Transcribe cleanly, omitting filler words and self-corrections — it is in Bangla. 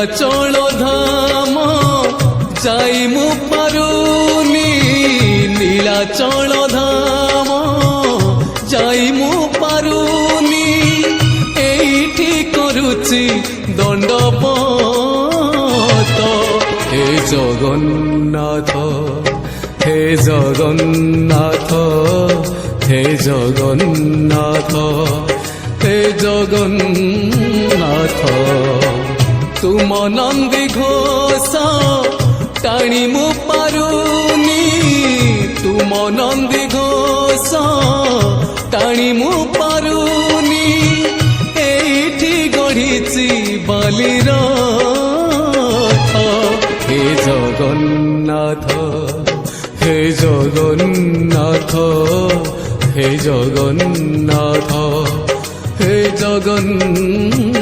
নীলাচল ধাম যাই মু পারুনি নীলাচল ধাম যাই মু পারুনি এইটি করুচি দণ্ডপত হে জগন্নাথ হে জগন্নাথ হে জগন্নাথ হে জগন্নাথ তুম নন্দী ঘোষ টাণি মু পারুনি তুম নন্দী ঘোষ টাণি মু পারুনি এইটি গড়িছি বালির হে জগন্নাথ হে জগন্নাথ হে জগন্নাথ হে জগন্নাথ।